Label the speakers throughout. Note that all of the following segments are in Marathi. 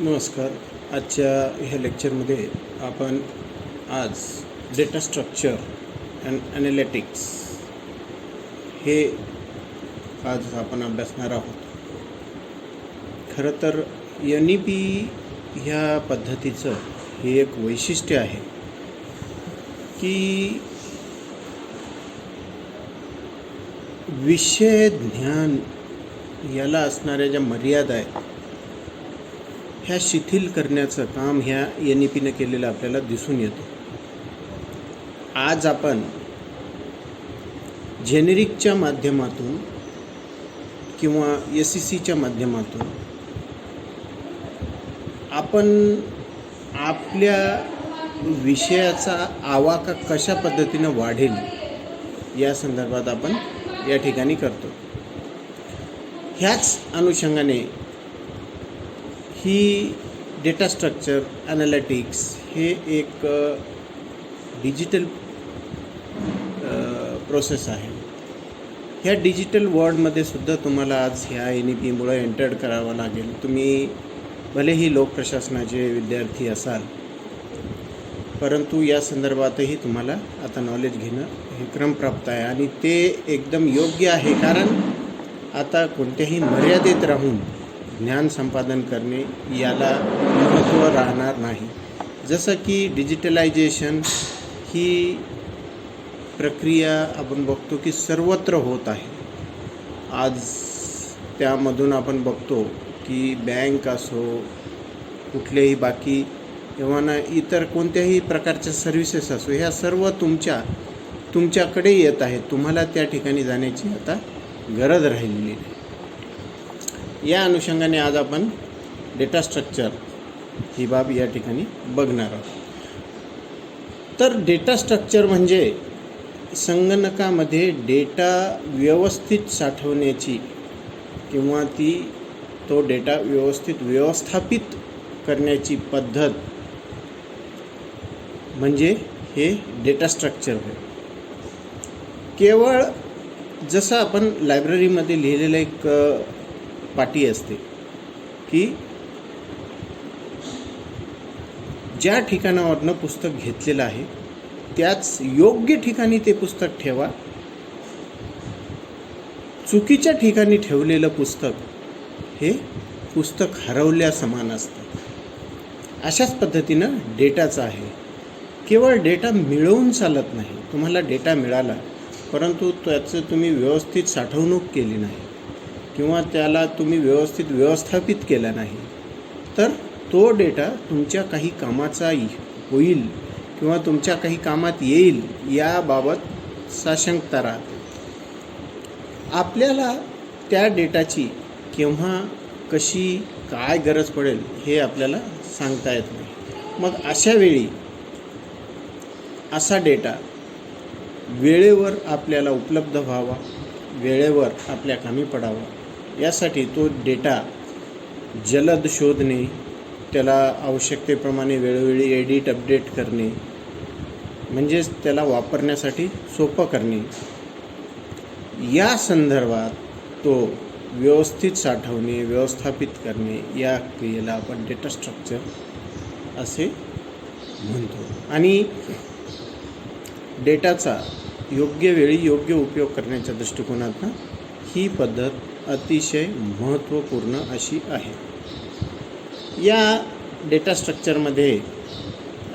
Speaker 1: नमस्कार. आजच्या ह्या लेक्चरमध्ये आपण आज डेटा स्ट्रक्चर अँड ॲनालिटिक्स हे आज आपण अभ्यासणार आहोत. खरं तर NEP ह्या पद्धतीचं हे एक वैशिष्ट्य आहे की विषय ज्ञान याला असणाऱ्या ज्या मर्यादा आहेत ह्या शिथिल करण्याचं काम ह्या NEPनं केलेलं आपल्याला दिसून येतं. आज आपण जेनेरिकच्या माध्यमातून किंवा SECच्या माध्यमातून आपण आपल्या विषयाचा आवाका कशा पद्धतीनं वाढेल या संदर्भात आपण या ठिकाणी करतो. ह्याच अनुषंगाने ही डेटा स्ट्रक्चर ॲनालिटिक्स हे एक डिजिटल प्रोसेस आहे. ह्या डिजिटल वर्ल्डमध्ये सुद्धा तुम्हाला आज ह्या NEPमुळे एंटर्ड करावं लागेल. तुम्ही भलेही लोकप्रशासनाचे विद्यार्थी असाल, परंतु या संदर्भातही तुम्हाला आता नॉलेज घेणं हे क्रमप्राप्त आहे आणि ते एकदम योग्य आहे. कारण आता कोणत्याही मर्यादेत राहून ज्ञान संपादन करणे याला महत्त्व राहणार नाही. जसं की डिजिटलायझेशन ही प्रक्रिया आपण बघतो की सर्वत्र होत आहे. आज त्यामधून आपण बघतो की बँक असो, कुठलेही बाकी किंवा ना इतर कोणत्याही प्रकारच्या सर्व्हिसेस असो, ह्या सर्व तुमच्याकडे येत आहेत. तुम्हाला त्या ठिकाणी जाण्याची आता गरज राहिलेली नाही. या अनुषंगाने आज आपण डेटा स्ट्रक्चर ही बाब या ठिकाणी बघणार आहोत. तर डेटा स्ट्रक्चर म्हणजे संगणकामध्ये डेटा व्यवस्थित साठवण्याची किंवा तो डेटा व्यवस्थापित करण्याची पद्धत म्हणजे हे डेटा स्ट्रक्चर होय. केवळ जसं आपण लायब्ररीमध्ये लिहिलेलं एक पाटी असते की ज्या ठिकाणावरनं पुस्तक घेतलेलं आहे त्याच योग्य ठिकाणी ते पुस्तक ठेवा. चुकीच्या ठिकाणी ठेवलेलं पुस्तक हे पुस्तक हरवल्या समान असतं. अशाच पद्धतीनं डेटाचं आहे. केवळ डेटा मिळवून चालत नाही. तुम्हाला डेटा मिळाला परंतु त्याचं तुम्ही व्यवस्थित साठवणूक केली नाही किंवा त्याला तुम्ही व्यवस्थित व्यवस्थापित केला नाही तर तो डेटा तुमच्या काही कामाचा होईल किंवा तुमच्या काही कामात येईल याबाबत साशंकता राहते. आपल्याला त्या डेटाची केव्हा कशी काय गरज पडेल हे आपल्याला सांगता येत नाही. मग अशा वेळी असा डेटा वेळेवर आपल्याला उपलब्ध व्हावा, वेळेवर आपल्या कामी पडावा यासाठी तो डेटा जलद शोधणे, त्याला आवश्यकतेप्रमाणे वेळोवेळी एडिट अपडेट करणे, म्हणजेच त्याला वापरण्यासाठी सोपं करणे, या संदर्भात तो व्यवस्थित साठवणे, व्यवस्थापित करणे या क्रियेला आपण डेटा स्ट्रक्चर असे म्हणतो. आणि डेटाचा योग्य वेळी योग्य उपयोग करण्याच्या दृष्टिकोनातून ही पद्धत अतिशय महत्त्वपूर्ण अशी आहे. या डेटा स्ट्रक्चरमध्ये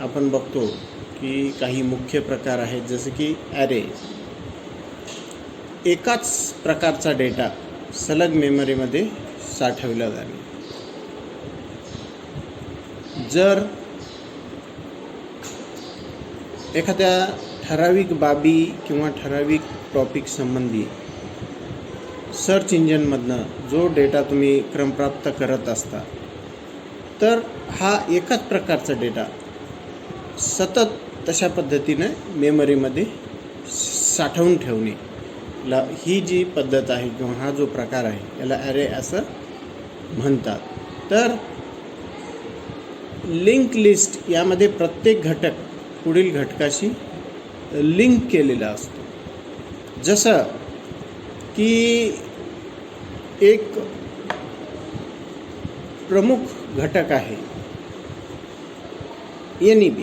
Speaker 1: आपण बघतो की काही मुख्य प्रकार आहेत. जसे की ॲरे, एकाच प्रकारचा डेटा सलग मेमरीमध्ये साठवला जाणे. जर एखाद्या ठराविक बाबी किंवा ठराविक टॉपिक संबंधी सर्च इंजिनमधनं जो डेटा तुम्ही क्रमप्राप्त करत असता तर हा एकाच प्रकारचा डेटा सतत तशा पद्धतीने मेमरीमध्ये साठवून ठेवणे ही जी पद्धत आहे किंवा हा जो प्रकार आहे याला ॲरे असं म्हणतात. तर लिंक लिस्ट यामध्ये प्रत्येक घटक पुढील घटकाशी लिंक केलेला असतो. जसं की एक प्रमुख घटक आहे NEB.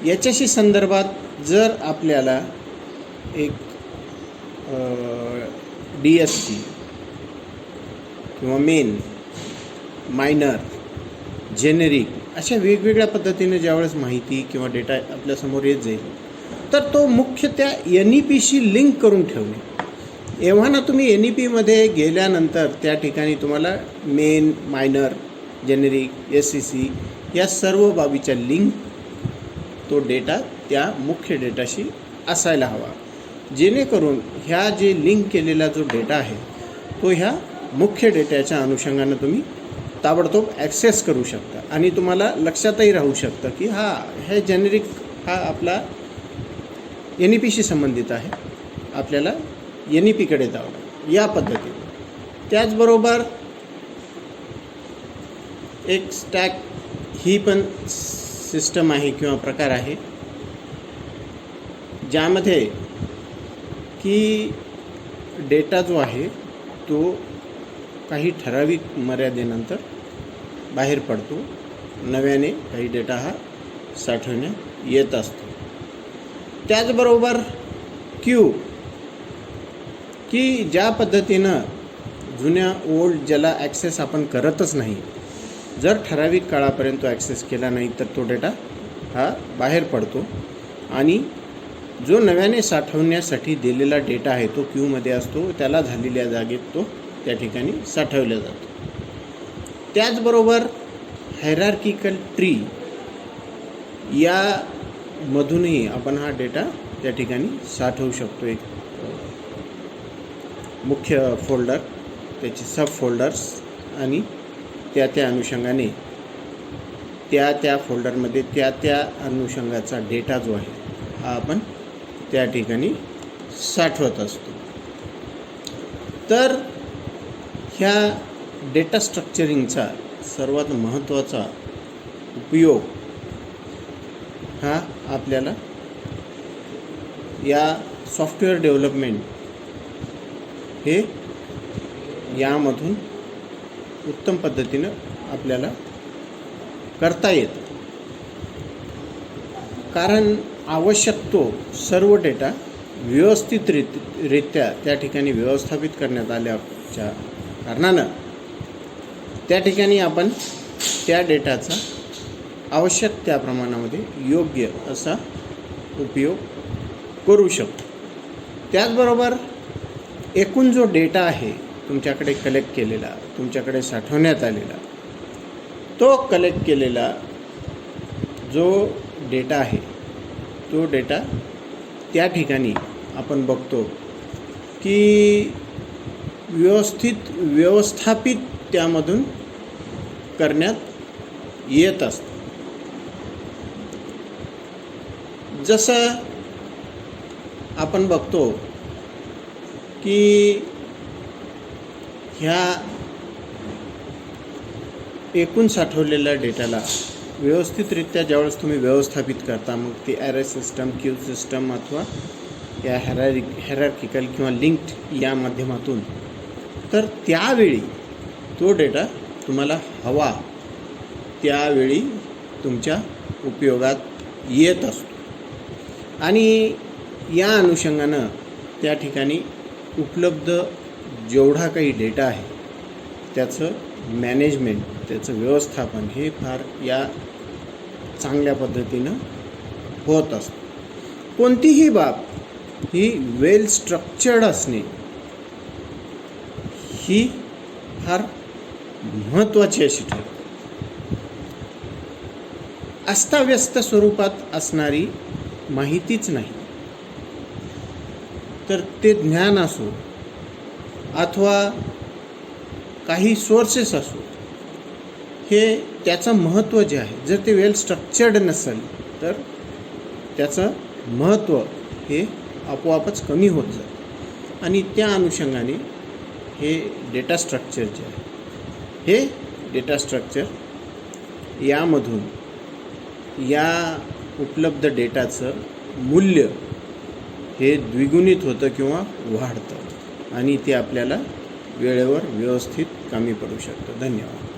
Speaker 1: याच्याशी संदर्भात जर आपल्याला एक DSC किंवा मेन, मायनर, जेनेरिक अशा वेगवेगळ्या पद्धतीने ज्यावेळेस माहिती किंवा डेटा आपल्यासमोर येत जाईल, तर तो मुख्य त्या NEPशी लिंक करून ठेवणे. एव्हा ना तुम्ही NEPमध्ये गेल्यानंतर त्या ठिकाणी तुम्हाला मेन, मायनर, जेनेरिक, SCC या सर्व बाबीच्या लिंक तो डेटा त्या मुख्य डेटाशी असायला हवा, जेणेकरून ह्या जे लिंक केलेला जो डेटा आहे तो ह्या मुख्य डेटाच्या अनुषंगानं तुम्ही ताबडतोब ॲक्सेस करू शकता आणि तुम्हाला लक्षातही राहू शकतं की हे जेनेरिक हा आपला NEPशी संबंधित आहे, आपल्याला NEPकडे जावं या पद्धतीने. त्याचबरोबर एक स्टॅक ही पण सिस्टम आहे किंवा प्रकार आहे, ज्यामध्ये की डेटा जो आहे तो काही ठराविक मर्यादेनंतर बाहेर पडतो, नव्याने काही डेटा हा साठवण्यात येत असतो. त्याचबरोबर क्यू, की ज्या पद्धतीनं जुन्या ओल्ड ज्याला ॲक्सेस आपण करतच नाही, जर ठराविक काळापर्यंत तो ॲक्सेस केला नाही तर तो डेटा हा बाहेर पडतो आणि जो नव्याने साठवण्यासाठी दिलेला डेटा आहे तो क्यूमध्ये असतो, त्याला झालेल्या जागेत तो त्या ठिकाणी साठवला जातो. त्याचबरोबर हायरार्किकल ट्री यामधूनही आपण हा डेटा त्या ठिकाणी साठवू शकतो. एक मुख्य फोल्डर, त्याचे सब फोल्डर्स आणि त्या अनुषंगाने त्या फोल्डरमध्ये त्या अनुषंगाचा डेटा जो आहे हा आपण त्या ठिकाणी साठवत असतो. तर ह्या डेटा स्ट्रक्चरिंगचा सर्वात महत्त्वाचा उपयोग हा आपल्याला या सॉफ्टवेअर डेव्हलपमेंट हे यामधून उत्तम पद्धतीनं आपल्याला करता येतं. कारण आवश्यक तो सर्व डेटा व्यवस्थितरित्या त्या ठिकाणी व्यवस्थापित करण्यात आल्याच्या कारणानं त्या ठिकाणी आपण त्या डेटाचा आवश्यक त्या प्रमाणामध्ये योग्य असा उपयोग करू शकतो. त्याचबरोबर एकूण जो डेटा आहे तुमच्याकडे कलेक्ट केलेला, तुमच्याकडे साठवण्यात आलेला, तो कलेक्ट केलेला जो डेटा आहे तो डेटा त्या ठिकाणी आपण बघतो की व्यवस्थापित त्यामधून करण्यात येत असतं. जसं आपण बघतो की ह्या एकूण साठवलेल्या डेटाला व्यवस्थितरित्या ज्यावेळेस तुम्ही व्यवस्थापित करता, मग ते ॲरे सिस्टम, क्यू सिस्टम अथवा या हायरार्किकल किंवा लिंक्ड या माध्यमातून, तर त्यावेळी तो डेटा तुम्हाला हवा त्यावेळी तुमच्या उपयोगात येत असतो आणि या अनुषंगानं त्या ठिकाणी उपलब्ध जेवढा काही डेटा आहे त्याचं मॅनेजमेंट, त्याचं व्यवस्थापन हे फार या चांगल्या पद्धतीनं होत असतं. कोणतीही बाब ही वेल स्ट्रक्चर्ड असणे ही फार महत्त्वाची अशी ठरते. अस्ताव्यस्त स्वरूपात असणारी माहितीच नाही, तर ते ज्ञान असो अथवा काही सोर्सेस असो, हे त्याचं महत्त्व जे आहे, जर ते वेल स्ट्रक्चर्ड नसेल तर त्याचं महत्त्व हे आपोआपच कमी होत जातं आणि त्या अनुषंगाने हे डेटा स्ट्रक्चर जे आहे, हे डेटा स्ट्रक्चर यामधून या उपलब्ध डेटाचं मूल्य हे द्विगुणित होतं किंवा वाढतं आणि ते आपल्याला वेळेवर व्यवस्थित कामी पडू शकतं. धन्यवाद.